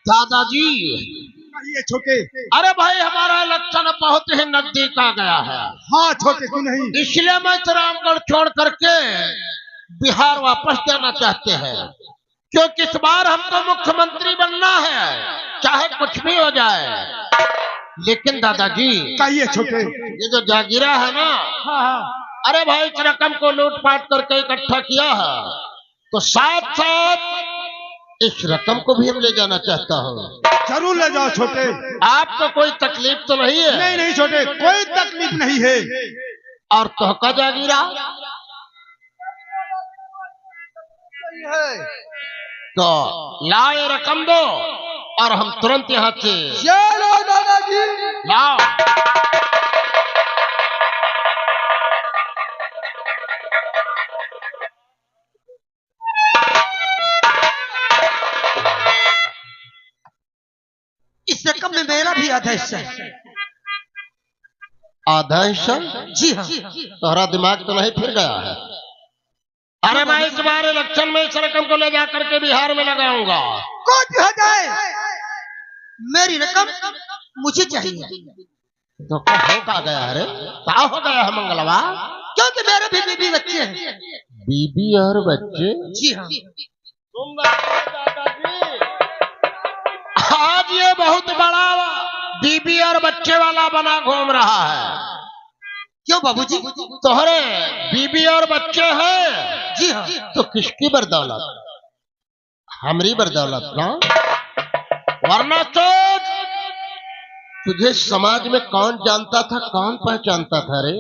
दादाजी ये छोटे, अरे भाई हमारा इलेक्शन बहुत ही नजदीक आ गया है। हाँ छोटे तू नहीं, इसलिए मैं रामगढ़ छोड़ करके बिहार वापस जाना चाहते हैं, क्योंकि इस बार हमको मुख्यमंत्री बनना है, चाहे कुछ भी हो जाए। लेकिन दादाजी कहिए छोटे, ये जो जागीरा है ना, अरे भाई इस रकम को लूटपाट करके इकट्ठा किया है, तो साथ साथ इस रकम को भी हम ले जाना चाहता हूँ। जरूर ले जाओ छोटे। आपको कोई तकलीफ तो नहीं है? नहीं नहीं छोटे, कोई तकलीफ नहीं है। और तोहका जागीरा तो लाओ, ये रकम दो और हम तुरंत यहाँ से चलो दादाजी, लाओ। इस रकम में मेरा भी आधा हिस्सा है। आधा हिस्सा? जी हाँ। तोहरा दिमाग तो नहीं फिर गया है? अरे मैं इस बार इलेक्शन में इस रकम को ले जा करके बिहार में लगाऊंगा। कुछ हो जाए, मेरी रकम मुझे चाहिए। तो क्या हो का गया? अरे क्या हो गया है मंगलवा? क्योंकि मेरे भी बीबी बच्चे हैं। बीबी और बच्चे? जी हाँ। तुम दादाजी आज ये बहुत बड़ा बीबी और बच्चे वाला बना घूम रहा है। क्यों बाबूजी? तोहरे बीबी और बच्चे हैं? जी हाँ। तो किसकी बदौलत? हमारी बदौलत ना, वरना सोच तुझे समाज में कौन जानता था, कौन पहचानता था रे?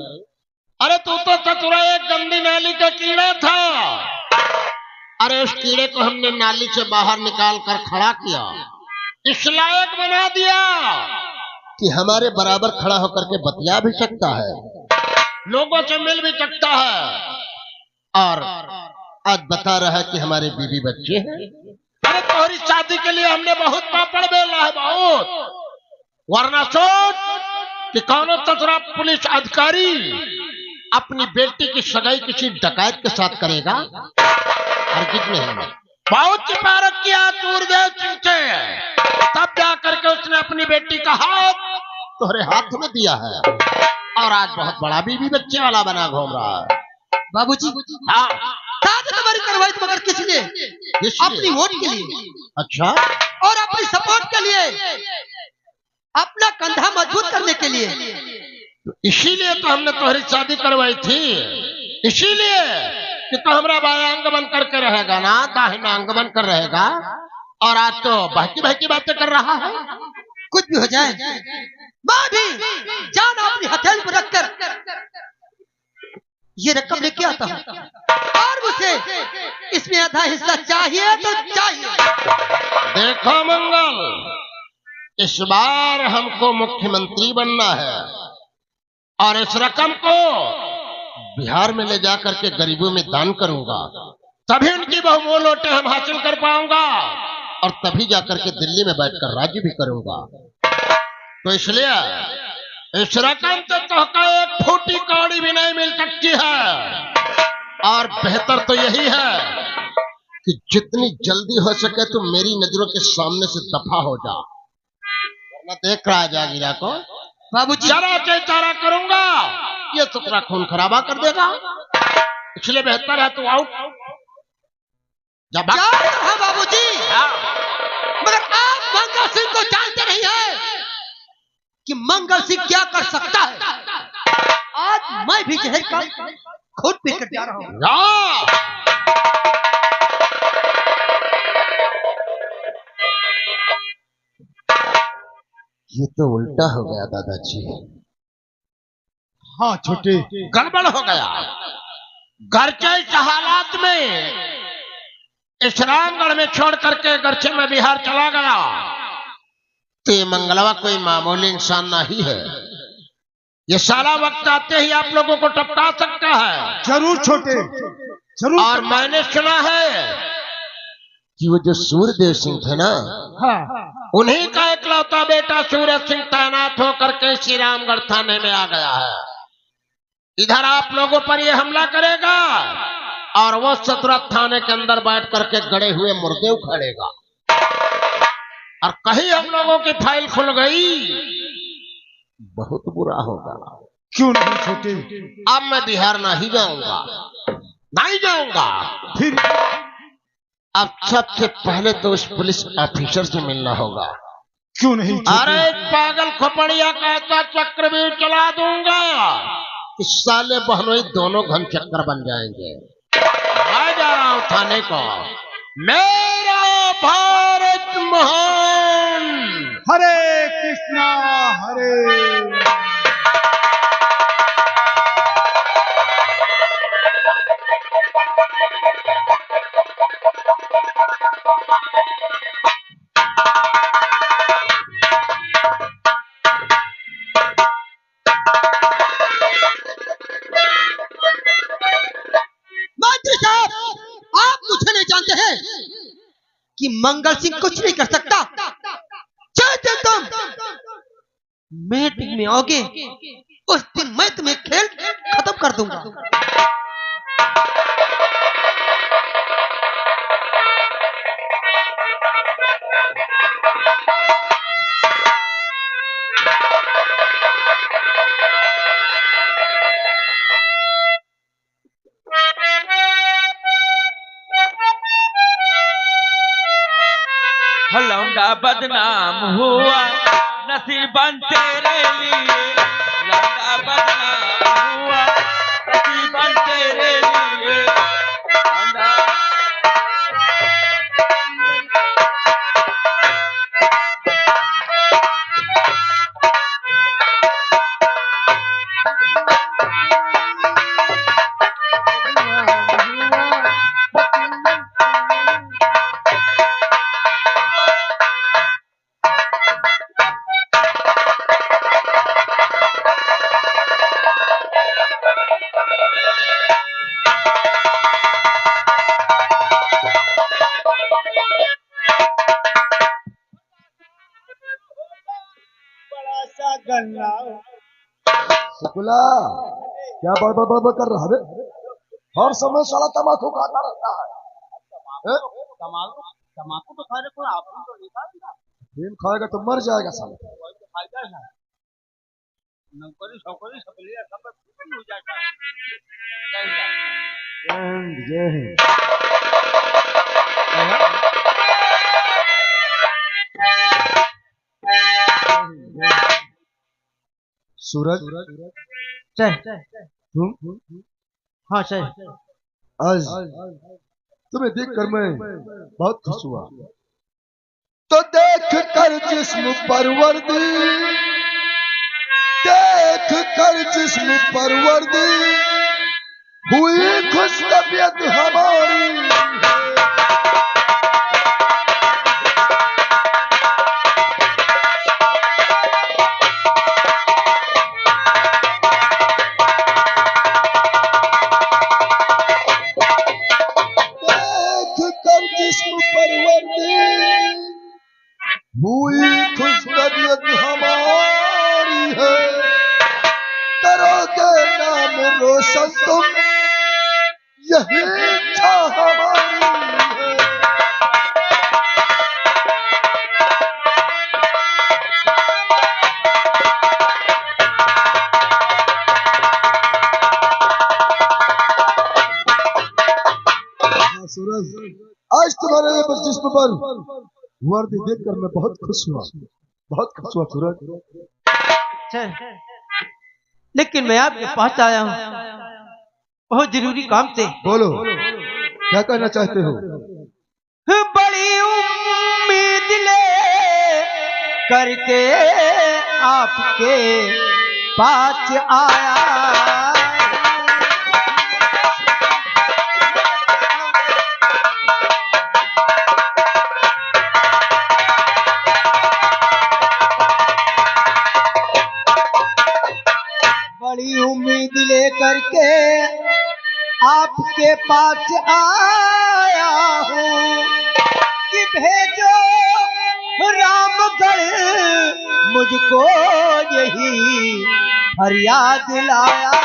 अरे तू तो चतुरा एक गंदी नाली का कीड़ा था। अरे उस कीड़े को हमने नाली से बाहर निकाल कर खड़ा किया, इस लायक बना दिया कि हमारे बराबर खड़ा होकर के बतिया भी सकता है, लोगों से मिल भी सकता है, और आज बता रहा है कि हमारे बीवी बच्चे हैं। अरे तुम्हारी शादी के लिए हमने बहुत पापड़ बेला है, बहुत। वरना सोच कि कौन चतुरा पुलिस अधिकारी अपनी बेटी की सगाई किसी डकैत के साथ करेगा? हरगिज नहीं। बहुत सिफारिश किया सूरदेव सिंह से, तब जा करके उसने अपनी बेटी का हाथ तुम्हारे हाथ में दिया है, और आज बहुत बड़ा बीवी बच्चे वाला बना घूम रहा है। बाबूजी हाँ, शादी तुम्हारी करवाई तो मगर किस लिए? अपनी वोट के लिए। अच्छा, और अपनी सपोर्ट के लिए, अपना कंधा मजबूत करने के लिए। इसीलिए तो हमने तुम्हारी शादी करवाई थी, इसीलिए कि तो हमारा बाया अंग बन करके रहेगा ना, दाहिना अंग बन कर रहेगा। और आज तो बहकी बहकी बातें कर रहा है। कुछ भी हो जाए, मैं भी जान अपनी हथेली पर रखकर ये रकम लेके आता हूँ, और मुझे इसमें आधा हिस्सा चाहिए तो चाहिए। देखो मंगल, इस बार हमको मुख्यमंत्री बनना है, और इस रकम को बिहार में ले जाकर के गरीबों में दान करूंगा, तभी उनकी बहुमूल्य लोटे हम हासिल कर पाऊंगा, और तभी जाकर के दिल्ली में बैठकर राज्य भी करूंगा। तो इसलिए इस रकम से तो एक फूटी कौड़ी भी नहीं मिल सकती है, और बेहतर तो यही है कि जितनी जल्दी हो सके तो मेरी नजरों के सामने से दफा हो जा, वरना देख रहा है जागीरा को बाबूजी जरा के चारा करूंगा, ये तो तेरा खून खराबा कर देगा। इसलिए बेहतर है तू आउट जा। बाबूजी, मगर आप मंगल सिंह को जानते नहीं है कि मंगल सिंह क्या कर सकता है। आज मैं भी जहर का खुद पीकर जा रहा हूं। ये तो उल्टा हो गया दादाजी। हाँ छोटे, गड़बड़ हो गया। घर के इस हालात में इस रामगढ़ में छोड़ करके गर्चे में बिहार चला गया, तो ये मंगलवा कोई मामूली इंसान नहीं है। ये सारा वक्त आते ही आप लोगों को टपका सकता है। जरूर छोटे, जरूर। और मैंने सुना है कि वो जो सूर्यदेव सिंह थे ना, हाँ, उन्हीं का इकलौता बेटा सूर्य सिंह तैनात होकर के श्री रामगढ़ थाने में आ गया है। इधर आप लोगों पर ये हमला करेगा, और वो सतरत थाने के अंदर बैठ करके गड़े हुए मुर्दे उखाड़ेगा। और कहीं हम लोगों की फाइल खुल गई, बहुत बुरा होगा। क्यों नहीं छोटे? अब मैं बिहार नहीं जाऊंगा, नहीं जाऊंगा। फिर अब सबसे पहले तो उस पुलिस ऑफिसर से मिलना होगा। क्यों नहीं छोटे? अरे पागल खोपड़िया कहता चक्रव्यूह चला दूंगा, इस साले बहनोई दोनों घन चक्कर बन जाएंगे। मैं जा रहा हूं थाने को। मेरा भारत महान। हरे कृष्णा हरे। मंत्री साहब, आप मुझे नहीं जानते हैं कि मंगल सिंह कुछ नहीं कर सकता। चाहते तुम मीटिंग में आओगे, उस दिन मैं तुम्हें खेल खत्म कर दूंगा। लौंडा बदनाम हुआ नसीबन तेरे लिए, लौंडा बदनाम हुआ नसीबन तेरे लिए, लौंडा शुक्ला क्या बड़बड़ कर रहा है? हर समय साला तम्बाकू खाता रहता है। तम्बाकू तो खाने को आप तो नहीं खाएगा, फिल्म खाएगा तो मर जाएगा साला। फायदा है नौकरी छौकरी सब ले सब हो जाता जय हिंद। सूरज सर, तुम हाँ सर। आज तुम्हें देखकर मैं बहुत खुश हुआ। तो देख कर जिस्म पर वर्दी, देख कर जिस्म पर वर्दी, हुई खुश तबीयत हमारी। हुई खुश तबीयत हमारी है, करोगे नाम रोशन तुम, यही इच्छा हमारी है। सूरज, आज तुम्हारे जिस्म पर वर्दी देखकर मैं बहुत खुश हुआ, बहुत खुश हुआ सूरज। सर, लेकिन मैं आपके पास आया हूँ बहुत जरूरी काम से। बोलो, क्या कहना चाहते हो? बड़ी उम्मीद ले करके आपके पास आया, बड़ी उम्मीद लेकर के आपके पास आया हूँ कि भेजो रामगढ़ मुझको यही फरियाद लाया।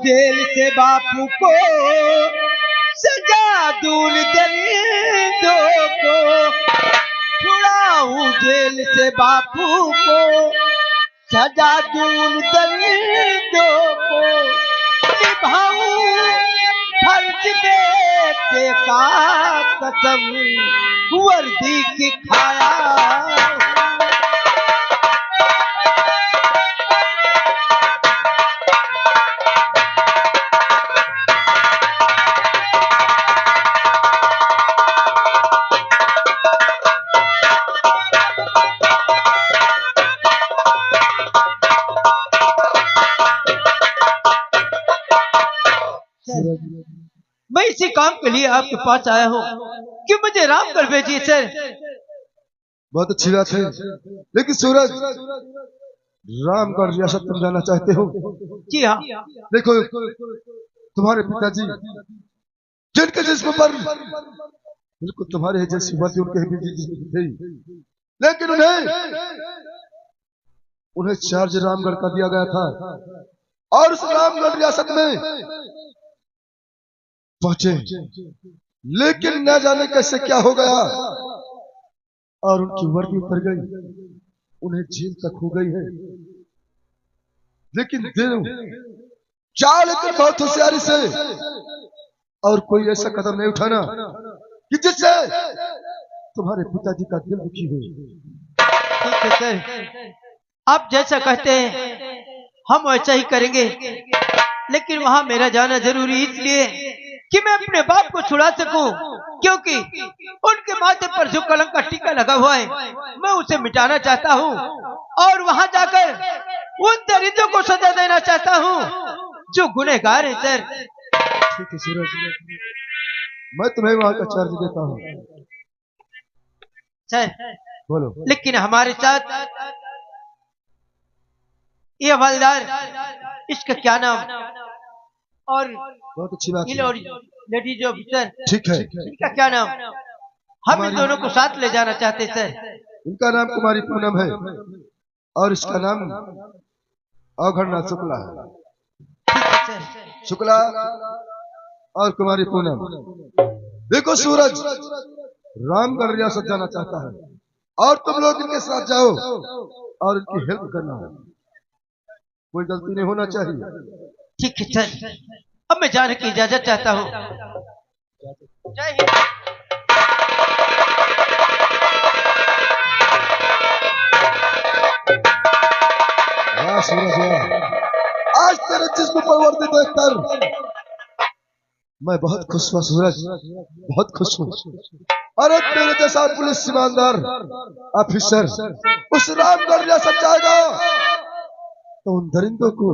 जेल से बापू को, सजा दूर दरिंदों को, छुड़ाऊं जेल से बापू को, सजा दूर दरिंदों को, निभाऊं फर्ज बेटे का कसम वर्दी की खाया। मैं इसी काम के लिए आपके पास आया हूँ कि मुझे रामगढ़ भेजिए सर। बहुत अच्छी बात है, लेकिन सूरज, रामगढ़ रियासत तुम जाना चाहते हो? जी हाँ। देखो, तुम्हारे पिताजी जिनके जिस्म पर बिल्कुल तुम्हारे जैसी बात उनके भी जिस्म थी, लेकिन उन्हें चार्ज रामगढ़ का दिया गया था और उस रामगढ़ रियासत में पहुंचे, लेकिन न जाने कैसे क्या हो गया और उनकी वर्दी उतर गई, उन्हें जेल तक हो गई है। लेकिन लेकिन बहुत होशियारी से और कोई ऐसा कदम नहीं उठाना कि जिससे तुम्हारे पिताजी का दिल दुखी हो। ठीक है सर, आप जैसा कहते हैं हम वैसा ही करेंगे, लेकिन वहां मेरा जाना जरूरी इसलिए कि मैं अपने बाप को छुड़ा सकूं, क्योंकि उनके माथे पर जो कलंक का टीका लगा हुआ है मैं उसे मिटाना चाहता हूं और वहां जाकर उन दरिद्रों को सजा देना चाहता हूं जो गुनहगार है सर। ठीक है सूरज, मैं तुम्हें वहां का चार्ज देता हूं सर। बोलो। लेकिन हमारे साथ ये हवलदार, इसका क्या नाम, और बहुत अच्छी बात है, लेडीज ऑफिसर, ठीक है, इनका क्या नाम, हम इन दोनों को साथ ले जाना चाहते सर। इनका नाम कुमारी पूनम है और इसका नाम अवघड़नाथ शुक्ला है। ठीक है सर। शुक्ला और कुमारी पूनम, देखो सूरज रामगढ़ रियासत जाना चाहता है और तुम लोग इनके साथ जाओ और इनकी हेल्प करना है, कोई गलती नहीं होना चाहिए। ठीक है सर, अब मैं जाने की इजाजत चाहता हूँ। जय हिंद। वाह सूरज, आज तेरे जिस्म पर वर्दी देखकर मैं बहुत खुश हुआ सूरज, बहुत खुश हूँ। अरे तेरे जैसा पुलिस ईमानदार ऑफिसर उस रामगढ़ रियासत जाएगा तो उन दरिंदों को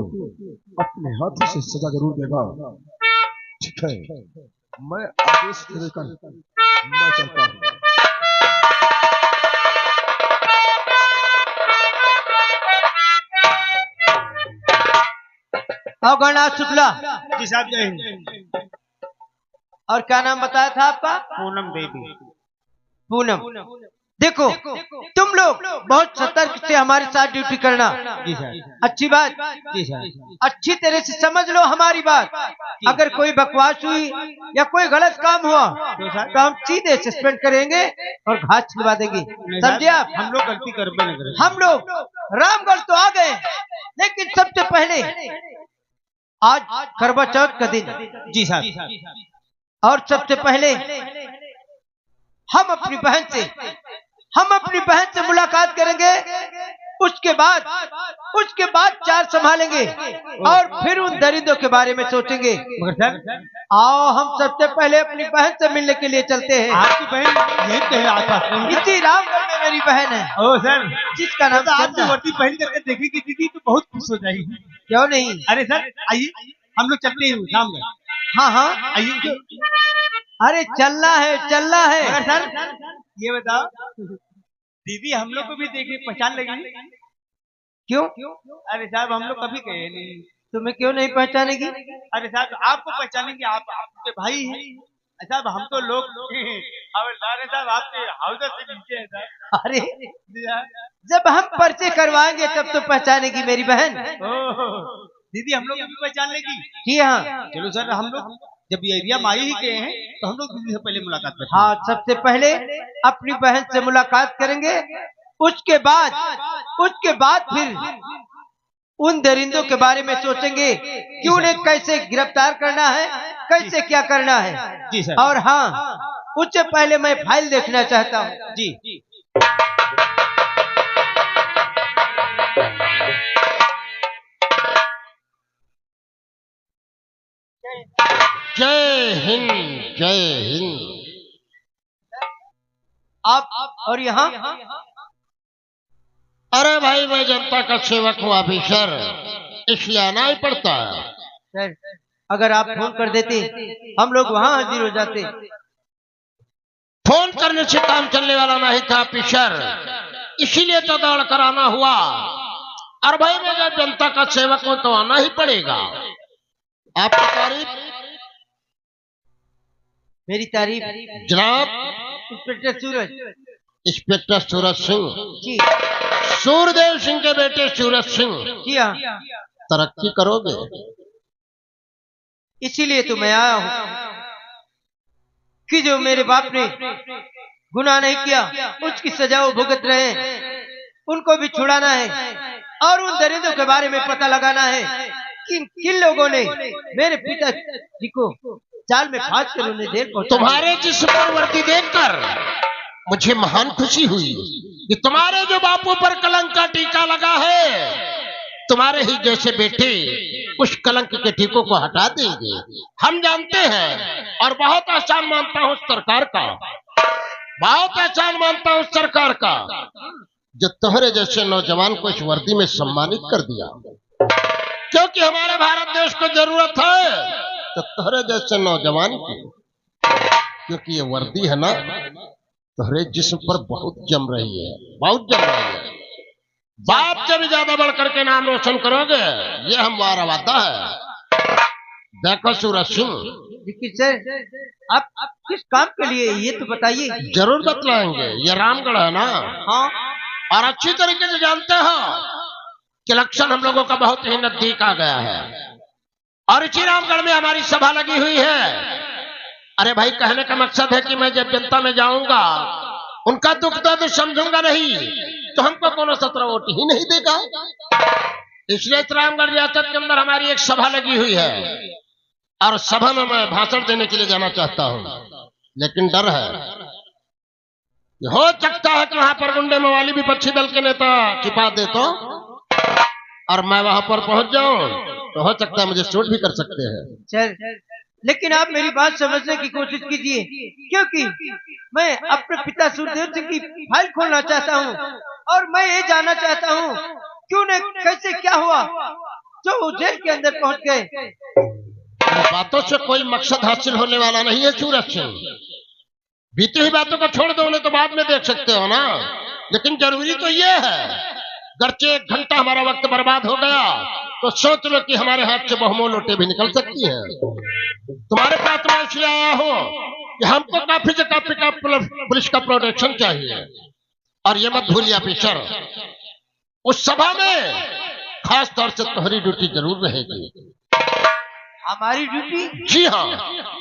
अपने हाथों से सजा जरूर देगा। ठीक है, मैं आदेश देकर मैं चलता हूँ। अवघड़नाथ शुक्ला जी साहब, जय हिंद। और क्या नाम बताया था आपका? पूनम देवी। पूनम, देखो तुम लोग बहुत सतर्क से हमारे साथ ड्यूटी करना। जी सर। अच्छी बात। जी सर। अच्छी तरह से समझ लो हमारी बात। अगर कोई बकवास हुई या कोई गलत काम हुआ तो हम सीधे सस्पेंड करेंगे और घात छिलवा देंगे, समझे आप? हम लोग गलती कर भी नहीं कर रहे। हम लोग रामगढ़ तो आ गए, लेकिन सबसे पहले आज करवा चौथ का दिन। जी साहब। और सबसे पहले हम अपनी बहन से मुलाकात करेंगे, उसके बाद चार संभालेंगे और फिर उन दरिद्रों के बारे में सोचेंगे। मगर सर, आओ हम सबसे पहले अपनी बहन से मिलने के लिए चलते हैं। आपकी बहन यही तो है आसपास में। इसी रामगढ़ में मेरी बहन है। ओ सर, जिसका नाम तो आपकी चंदा। वर्दी पहन करके देखेगी दीदी तो बहुत खुश हो जाएगी। क्यों नहीं? अरे सर आइए, हम लोग चलते हैं रामगढ़। हाँ हाँ आइए। अरे चलना है। मगर सर ये बताओ, दीदी हम लोग को भी देखे पहचान लगी? क्यों? अरे साहब हम लोग कभी गए नहीं। तुम्हें क्यों नहीं पहचानेगी? अरे साहब आपको पहचानेंगे, आप आपके भाई हैं। साहब हम तो लोग हवलदार है साहब, आपके हाउस से नीचे है साहब। अरे जी साहब। जब हम पर्चे करवाएंगे तब तो पहचानेगी मेरी बहन। ओह, दीदी हम लोग भी पहचान लेगी। जी हाँ। चलो सर, हम लोग जब ये एरिया में आई ही गए हैं तो हम लोग दीदी से पहले मुलाकात करते हैं। हाँ, सबसे पहले अपनी बहन से मुलाकात करेंगे, उसके बाद फिर उन दरिंदों के बारे में सोचेंगे कि उन्हें कैसे गिरफ्तार करना है, कैसे क्या करना है। जी सर। और हाँ, उससे पहले मैं फाइल देखना चाहता हूँ। जी। जय हिंद, जय हिंद। आप और यहाँ? अरे भाई, मैं जनता का सेवक हूँ ऑफिसर, इसलिए आना ही पड़ता है। सर, अगर आप फोन कर देते हम लोग वहाँ हाजिर हो जाते। फोन करने से काम चलने वाला नहीं था ऑफिसर, इसीलिए तो दौड़ कर आना हुआ। और भाई, मैं जब जनता का सेवक हूँ तो आना ही पड़ेगा। आपकी तारीफ? मेरी तारीफ? जनाब इंस्पेक्टर सूरज। इंस्पेक्टर सूरज सिंह जी। सूरदेव सिंह के बेटे सूरज सिंह। जी हाँ। तरक्की करोगे, इसीलिए तो मैं आया हूँ कि जो मेरे बाप ने गुनाह नहीं किया उसकी सजा वो भुगत रहे हैं, उनको भी छुड़ाना है और उन दरिंदों के बारे में पता लगाना है कि किन लोगों ने मेरे पिताजी को जाल में फांस कर उन्हें जेल पहुंचाया। तुम्हारे जिस्म पर वर्दी देखकर मुझे महान खुशी हुई कि तुम्हारे जो बापू पर कलंक का टीका लगा है, तुम्हारे ही जैसे बेटे उस कलंक के टीकों को हटा देंगे। हम जानते हैं और बहुत आसान मानता हूं उस सरकार का, बहुत आसान मानता हूं उस सरकार का जो तुम्हारे जैसे नौजवान को इस वर्दी में सम्मानित कर दिया, क्योंकि हमारे भारत देश को जरूरत है तो तुम्हारे जैसे नौजवान की, क्योंकि ये वर्दी है ना तुम्हारे जिस्म पर बहुत जम रही है, बहुत जम रही है। बाप से भी ज्यादा बढ़ करके नाम रोशन करोगे, ये हमारा वादा है। देखो सूरज सिंह, लेकिन सर आप किस काम के लिए ये तो बताइए। जरूर बतलाएंगे, ये रामगढ़ है ना। हाँ। और अच्छी तरीके से जानते हो कि इलेक्शन हम लोगों का बहुत ही नजदीक आ गया है और इसी रामगढ़ में हमारी सभा लगी हुई है। अरे भाई, कहने का मकसद है कि मैं जब जनता में जाऊंगा उनका दुख दर्द समझूंगा नहीं तो हमको कोनो 17 वोट ही नहीं देगा। इसलिए रामगढ़ रियासत के अंदर हमारी एक सभा लगी हुई है और सभा में मैं भाषण देने के लिए जाना चाहता हूं, लेकिन डर है कि हो सकता है कि वहां पर गुंडे मवाली विपक्षी दल के नेता छिपा दे तो, और मैं वहां पर पहुंच जाऊं तो हो सकता है मुझे शूट भी कर सकते हैं। सर, लेकिन आप मेरी बात समझने की कोशिश कीजिए, क्योंकि मैं अपने पिता सूरदेव सिंह की फाइल खोलना चाहता हूं और मैं ये जानना चाहता हूं कि उन्हें कैसे क्या हुआ जो वो जेल के अंदर पहुंच गए। इन बातों से कोई मकसद हासिल होने वाला नहीं है सूरज सिंह। बीती हुई बातों को छोड़ दो, उन्हें तो बाद में देख सकते हो ना, लेकिन जरूरी तो ये है गर्चे 1 घंटा हमारा वक्त बर्बाद हो गया तो सोच लो कि हमारे हाथ से बहुमोल लोटे भी निकल सकती हैं। तुम्हारे पास मैं इसलिए आया हूं कि हमको काफी से काफी का पुलिस का प्रोटेक्शन चाहिए। और ये मत भूलिए ऑफिसर, उस सभा में खास तौर से तुम्हारी ड्यूटी जरूर रहेगी। हमारी ड्यूटी? जी हाँ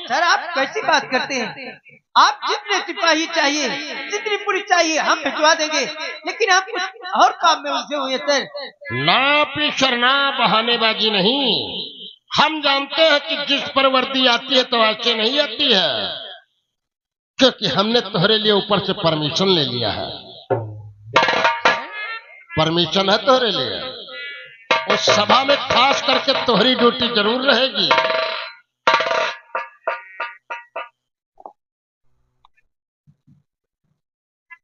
सर, आप कैसी बात करते हैं? आप जितने सिपाही चाहिए, जितनी पुलिस चाहिए हम भिजवा देंगे, लेकिन आप कुछ और काम में उलझे हुए सर। ना ऑफिसर, ना बहानेबाजी नहीं। हम जानते हैं कि जिस पर वर्दी आती है तो ऐसे नहीं आती है, क्योंकि हमने तुम्हारे लिए ऊपर से परमिशन ले लिया है। परमिशन है तुम्हारे लिए। उस सभा में खास करके तुम्हारी ड्यूटी जरूर रहेगी।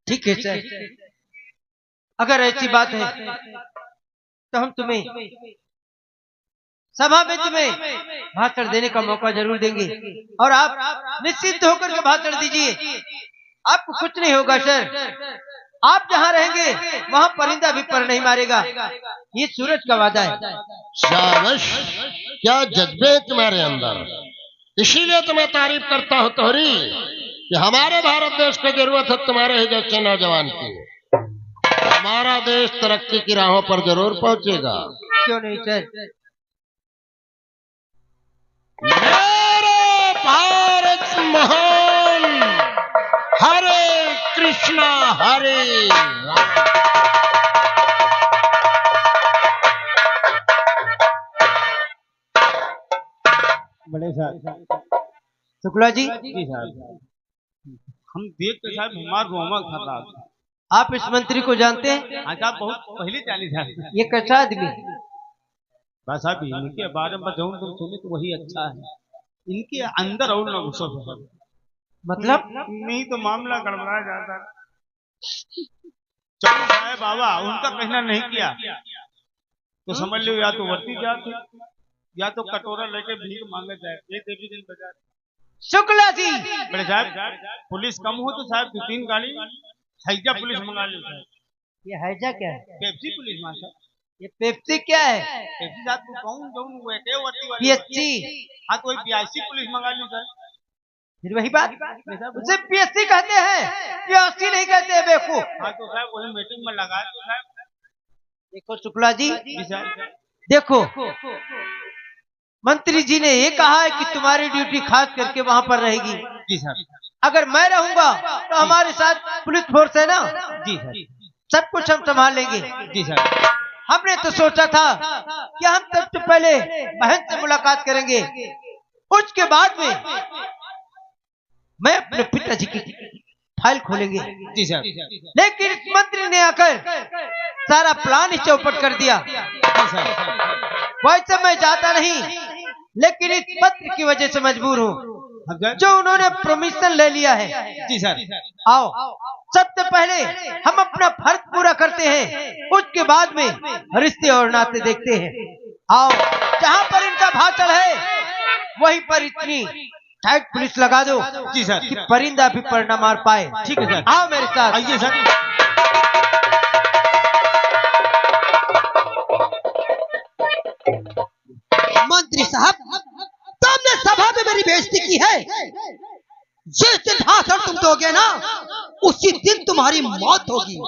ठीक है सर, अगर ऐसी बात है तो हम तुम्हें सभा में तुम्हें भाषण देने का मौका जरूर देंगे और आप निश्चित होकर के भाषण दीजिए। आपको कुछ नहीं होगा सर। आप जहां रहेंगे वहां परिंदा भी पर नहीं मारेगा, ये सूरज का वादा है। शाबाश, क्या जज्बे है तुम्हारे अंदर। इसीलिए तो मैं तारीफ करता हूं तोहरी कि हमारे भारत देश को जरूरत है तुम्हारे ही जैसे नौजवान की। हमारा देश तरक्की की राहों पर जरूर पहुंचेगा। क्यों नहीं सर, महान। हरे कृष्णा हरे राम। बड़े साहब शुक्ला जी, जी साहब, हम देख के साहब हमारा रोमा खा रहा था। आप इस मंत्री को जानते हैं? हाँ साहब, बहुत पहले चाली था। ये कैसा आदमी है? बस साहब इनके बारे में बताऊं तुम सुने तो वही अच्छा है। इनके अंदर और ना घुसो साहब, मतलब? नहीं तो मामला गड़बड़ा जाता। चलो साहब बाबा उनका कहना नहीं किया तो समझ लो या तो वर्ती जाते या तो कटोरा लेके भीख मांगे जाए। ये देवी दिन बाजार। शुक्ला जी, बड़े साहब पुलिस कम हो तो साहब 2-3 गाड़ी हैजा पुलिस मंगा लो साहब। ये हैजा क्या है? पेप्सी पुलिस मां साहब। ये पेप्सी क्या है? पेप्सी साहब तू कहूं जाऊं वो एके वर्ती वाली। पीएचसी? हाँ तो वही 82 पुलिस मंगा लो साहब। फिर वही बात, उसे पीएचसी कहते हैं, पीएचसी नहीं कहते हैं बेवकूफ। हाँ तो साहब वही मीटिंग में लगा तो साहब। देखो शुक्ला जी, जी साहब। देखो मंत्री जी ने ये कहा है कि तुम्हारी ड्यूटी खास करके वहां पर रहेगी। जी साहब। अगर मैं रहूंगा तो हमारे साथ पुलिस फोर्स है ना, जी सर। सब कुछ हम संभाल लेंगे। जी सर। हमने तो सोचा था कि हम सबसे पहले बहन से मुलाकात करेंगे, उसके बाद में मैं अपने पिताजी की फाइल खोलेंगे। जी सर। लेकिन इस मंत्री ने आकर सारा प्लान ही चौपट कर दिया। वैसे मैं चाहता नहीं, लेकिन इस पत्र की वजह से मजबूर हूँ जो उन्होंने परमिशन ले लिया है। जी सर। आओ सबसे पहले हम अपना फर्ज पूरा करते हैं, उसके बाद में रिश्ते और नाते देखते हैं। आओ जहाँ पर इनका भाषण है वहीं पर इतनी टाइट पुलिस लगा दो जी सर कि परिंदा भी पर न मार पाए। ठीक है सर। आओ मेरे साथ। आइए सर। मंत्री साहब, तुमने सभा में मेरी बेइज्जती की है। जिस दिन भाषण तुम दोगे ना, उसी दिन तुम्हारी मौत होगी।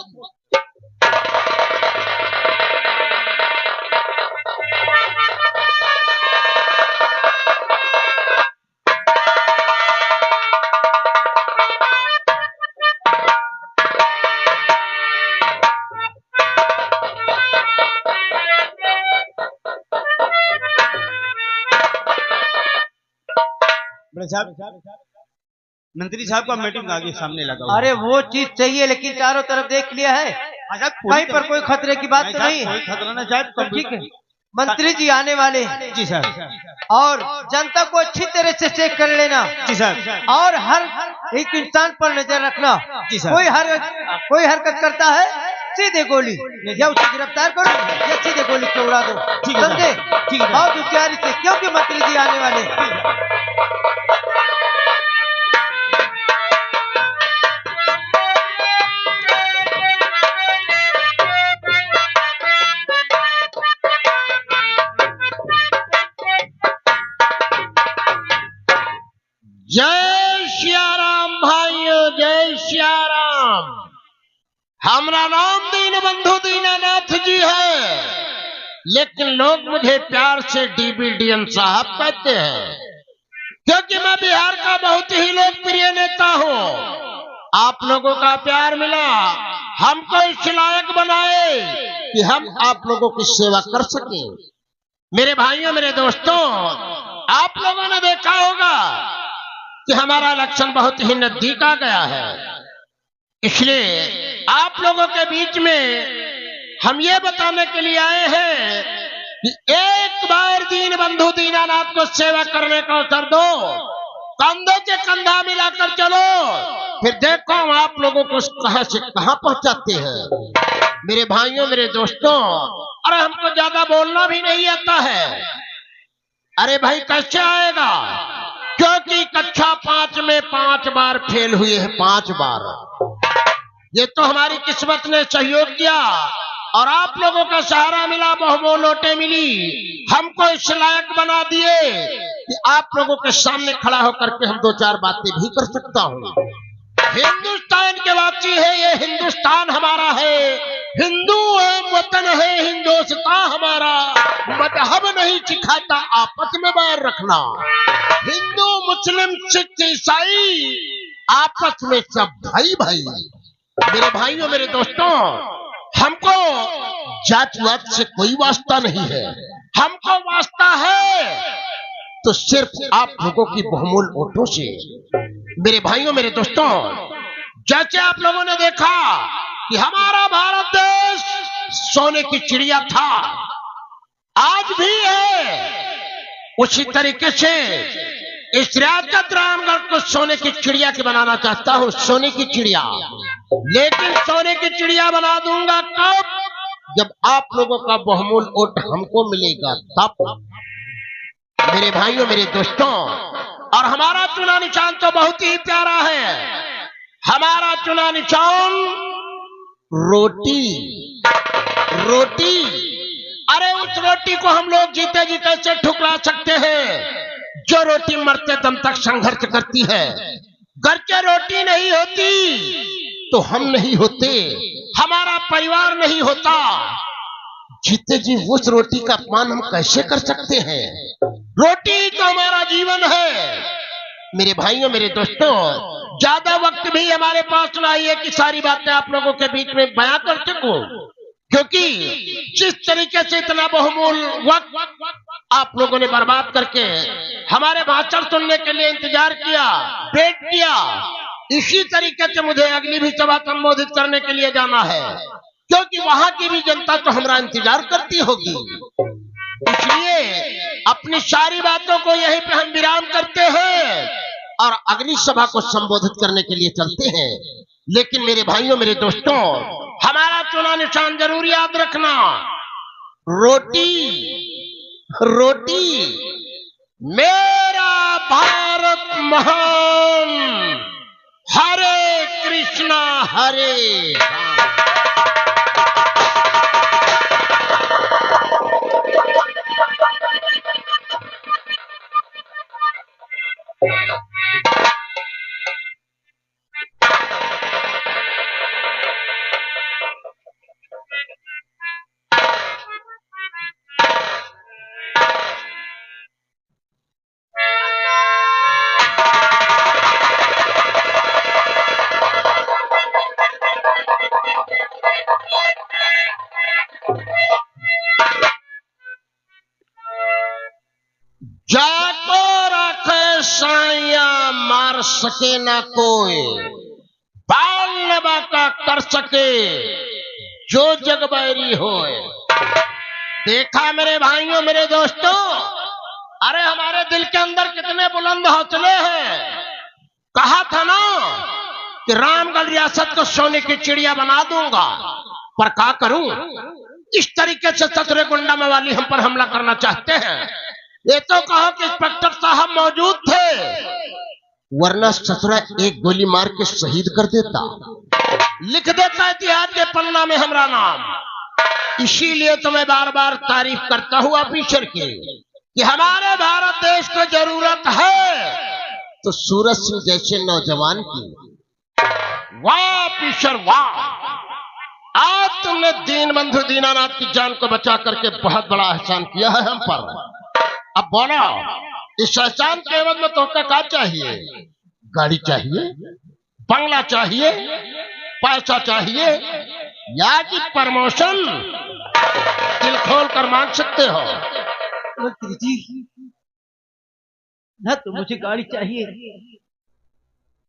साहब मंत्री साहब का मीटिंग आगे सामने लगा। अरे वो चीज चाहिए, लेकिन चारों तरफ देख लिया है, कहीं पर कोई खतरे की बात तो नहीं? कोई खतरा नहीं साहब। तो ठीक है, मंत्री जी आने वाले हैं। जी सर। और जनता को अच्छी तरह से चेक कर लेना। जी सर। और हर एक इंसान पर नजर रखना। जी सर। कोई हरकत करता है सीधे गोली, या उसे गिरफ्तार करो या सीधे गोली से उड़ा दो। समझे? ठीक है। बहुत होशियारी से, क्योंकि मंत्री जी आने वाले हैं। जय श्याराम भाइयों, जय श्याराम। हमारा नाम दीन बंधु दीनानाथ जी है, लेकिन लोग मुझे प्यार से डीबीडीएम साहब कहते हैं, क्योंकि मैं बिहार का बहुत ही लोकप्रिय नेता हूं। आप लोगों का प्यार मिला, हमको इस लायक बनाए कि हम आप लोगों की सेवा कर सकें। मेरे भाइयों, मेरे दोस्तों, आप लोगों ने देखा होगा कि हमारा इलेक्शन बहुत ही नजदीक आ गया है, इसलिए आप लोगों के बीच में हम ये बताने के लिए आए हैं कि एक बार दीन बंधु दीनानाथ को सेवा करने का अवसर दो, कंधे से कंधा मिलाकर चलो, फिर देखो हम आप लोगों को कहां से कहां पहुंचाते हैं। मेरे भाइयों, मेरे दोस्तों, अरे हमको ज्यादा बोलना भी नहीं आता है। अरे भाई कैसे आएगा, क्योंकि कक्षा 5 में 5 बार फेल हुए हैं, 5 बार। ये तो हमारी किस्मत ने सहयोग किया और आप लोगों का सहारा मिला, बहुमो नोटें मिली, हमको इस लायक बना दिए कि आप लोगों के सामने खड़ा होकर के हम 2-4 बातें भी कर सकता हूँ। हिंदुस्तान के वासी है, ये हिंदुस्तान हमारा है, हिंदू है, वतन है हिंदुस्तान हमारा, मजहब नहीं सिखाता आपस में बैर रखना। हिंदू मुस्लिम सिख ईसाई आपस में सब भाई भाई। मेरे भाइयों मेरे दोस्तों, हमको जातिवाद से कोई वास्ता नहीं है। हमको वास्ता है तो सिर्फ आप लोगों की बहुमूल्य वोटों से। मेरे भाइयों मेरे दोस्तों, जैसे आप लोगों ने देखा कि हमारा भारत देश सोने की चिड़िया था, आज भी है। उसी तरीके से इस रियासत रामगढ़ को सोने की चिड़िया की बनाना चाहता हूं, सोने की चिड़िया। लेकिन सोने की चिड़िया बना दूंगा कब? जब आप लोगों का बहुमूल्य वोट हमको मिलेगा तब। मेरे भाइयों मेरे दोस्तों, और हमारा चुनाव निशान तो बहुत ही प्यारा है। हमारा चुनाव निशान रोटी। रोटी, अरे उस रोटी को हम लोग जीते जी कैसे ठुकरा सकते हैं जो रोटी मरते दम तक संघर्ष करती है। घर के रोटी नहीं होती तो हम नहीं होते, हमारा परिवार नहीं होता। जीते जी उस रोटी का अपमान हम कैसे कर सकते हैं? रोटी तो हमारा जीवन है। मेरे भाइयों मेरे दोस्तों, ज्यादा वक्त भी हमारे पास नहीं है कि सारी बातें आप लोगों के बीच में बयां कर सकूं, क्योंकि जिस तरीके से इतना बहुमूल्य वक्त आप लोगों ने बर्बाद करके हमारे भाषण सुनने के लिए इंतजार किया, वेट किया, इसी तरीके से मुझे अगली भी सभा संबोधित करने के लिए जाना है, क्योंकि वहां की भी जनता तो हमारा इंतजार करती होगी। इसलिए अपनी सारी बातों को यहीं पे हम विराम करते हैं और अगली सभा को संबोधित करने के लिए चलते हैं। लेकिन मेरे भाइयों मेरे दोस्तों, हमारा चुनाव निशान जरूर याद रखना, रोटी। रोटी। मेरा भारत महान। हरे कृष्णा हरे राम। जाको रखे साइया मार सके ना कोई, बाल नबा का कर सके जो जग बैरी होए। देखा मेरे भाइयों मेरे दोस्तों, अरे हमारे दिल के अंदर कितने बुलंद हौसले हैं। कहा था ना कि रामगढ़ रियासत को सोने की चिड़िया बना दूंगा, पर क्या करूं, इस तरीके से ससुरे गुंडा मवाली हम पर हमला करना चाहते हैं। ये तो कहो कि इंस्पेक्टर साहब मौजूद थे, वरना ससुरा एक गोली मार के शहीद कर देता, लिख देता इतिहास के पन्ना में हमारा नाम। इसीलिए तो मैं बार बार तारीफ करता हूं ऑफिसर की कि हमारे भारत देश को जरूरत है तो सूरज सिंह जैसे नौजवान की। वाह ऑफिसर वाह, आज तुमने दीन बंधु दीनानाथ की जान को बचा करके बहुत बड़ा एहसान किया है हम पर। अब बोलो, इस एहसान के एवज में तुमको क्या चाहिए? गाड़ी चाहिए, बंगला चाहिए, पैसा चाहिए, या कि प्रमोशन? दिल खोल कर मांग सकते हो। मंत्री जी, न तो मुझे गाड़ी चाहिए,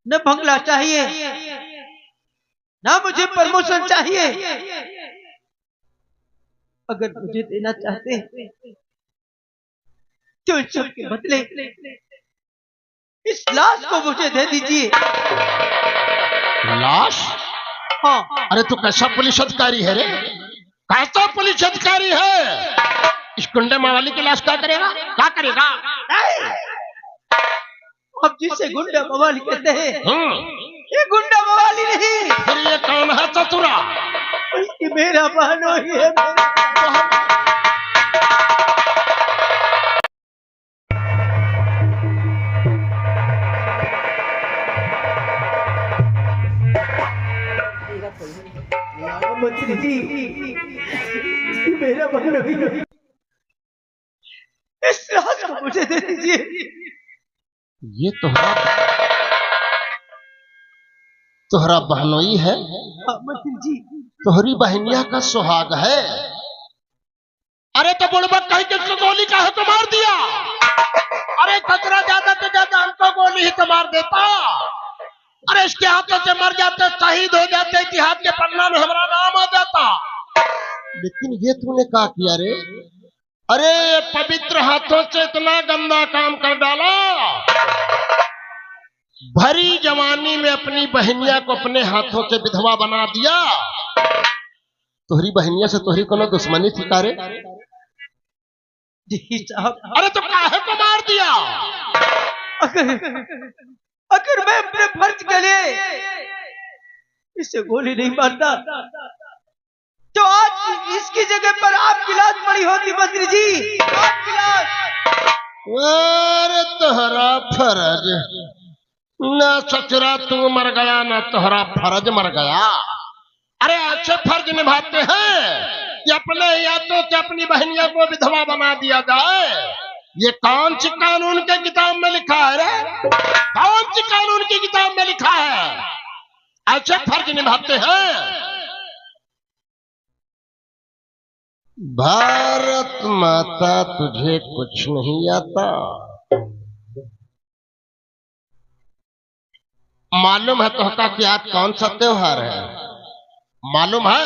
न बंगला चाहिए, न मुझे प्रमोशन चाहिए। अगर मुझे देना चाहते हैं तो इन के बदले इस लाश को मुझे दे दीजिए। लाश? हाँ। अरे तू कैसा पुलिस अधिकारी है रे? कैसा पुलिस अधिकारी है? इस गुंडे मवाली की लाश क्या करेगा? क्या करेगा? अब जिसे गुंडा मवाली कहते हैं, ये गुंडा मवाली नहीं। फिर ये कौन है ससुरा? ये मेरा बहनोई है। मंत्री जी, ये मेरा बहनोई है। इस राज को मुझे दे दीजिए। ये तोहरा बहनोई है, हाँ मंत्री जी। तोहरी बहनिया का सुहाग है। अरे तो बुड़बक कहीं किसको गोली का है तो मार दिया। अरे खतरा ज्यादा से ज्यादा हमको गोली ही तो मार देता। अरे इसके हाथों से मर जाते, शहीद हो जाते, इतिहास के पन्ना में हमारा नाम आ जाता। लेकिन ये तूने क्या किया रे? अरे पवित्र हाथों से इतना गंदा काम कर डाला। भरी जवानी में अपनी बहनिया को अपने हाथों से विधवा बना दिया। तोहरी बहनिया से तोहरी कोनो दुश्मनी थी कारे? जी साहब। अरे तो काहे को मार दिया? अगर मैं अपने फर्ज के लिए इसे गोली नहीं मारता तो आज इसकी जगह पर आपकी लाश पड़ी होती मंत्री जी, आपकी लाश। अरे तोहरा फर्ज न सचरा, तू मर गया न तोहरा फर्ज मर गया। अरे अच्छे फर्ज निभाते हैं कि अपने यादों से अपनी बहनिया को विधवा बना दिया जाए। ये कौन सी कानून के किताब में लिखा है रे? कौन सी कानून की किताब में लिखा है? अच्छे फर्ज निभाते हैं। भारत माता तुझे कुछ नहीं आता। मालूम है तोहका कि आज कौन सा त्योहार है? मालूम है?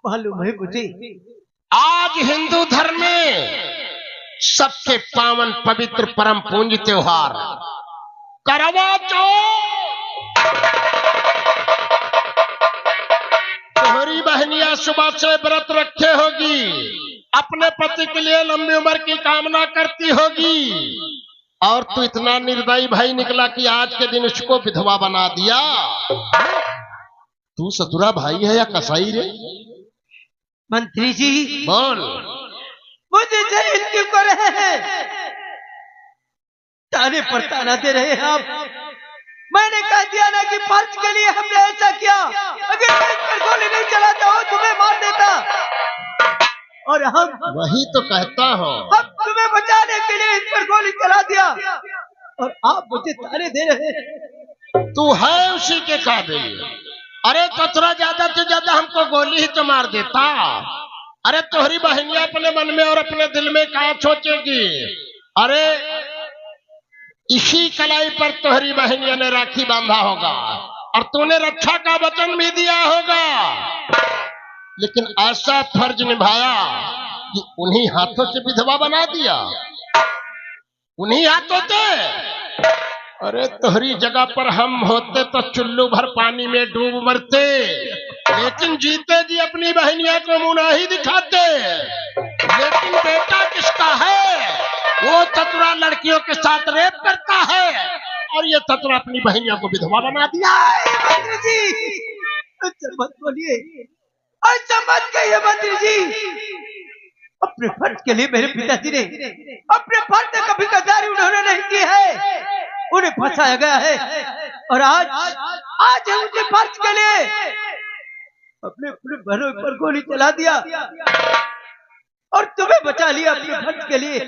मालूम है मुझे। आज हिंदू धर्म में सबसे पावन पवित्र परम पूज्य त्योहार करवा चौथ। तोहरी बहनिया सुबह से व्रत रखे होगी, अपने पति के लिए लंबी उम्र की कामना करती होगी, और तू इतना निर्दयी भाई निकला कि आज के दिन उसको विधवा बना दिया। तू सतुरा भाई है या कसाई रे? मंत्री जी बोल। मुझे जलील क्यों कर रहे हैं? ताने पर ताना दे रहे हैं आप। मैंने कह दिया ना कि फर्ज के लिए हमने ऐसा किया। अगर मैं इस पर गोली नहीं चलाता हो तुम्हें मार देता। और हम वही तो कहता हूँ, हम तुम्हें बचाने के लिए इस पर गोली चला दिया और आप मुझे ताने दे रहे हैं। तू है उसी के काबिल। अरे कचरा ज्यादा से ज्यादा हमको गोली ही तो मार देता। अरे तोहरी बहनिया अपने मन में और अपने दिल में क्या सोचेगी? अरे इसी कलाई पर तोहरी बहनिया ने राखी बांधा होगा और तूने रक्षा का वचन भी दिया होगा, लेकिन ऐसा फर्ज निभाया कि उन्हीं हाथों से विधवा बना दिया, उन्हीं हाथों से। अरे तोहरी जगह पर हम होते तो चुल्लू भर पानी में डूब मरते, लेकिन जीते जी अपनी बहनिया को मुंह नहीं दिखाते। लेकिन बेटा किसका है? वो चतुरा लड़कियों के साथ रेप करता है और ये चतुरा अपनी बहनिया को विधवा बना दिया। मंत्री जी ऐसा मत बोलिए, ऐसा मत कहिए मंत्री जी। अपने फर्ज के लिए मेरे पिताजी ने अपने फर्ज से कभी गद्दारी उन्होंने नहीं की है, उन्हें फंसाया गया है और आज उनके फर्ज के लिए अपने बहनों पर गोली चला दिया और तुम्हें बचा लिया अपने फर्ज के लिए।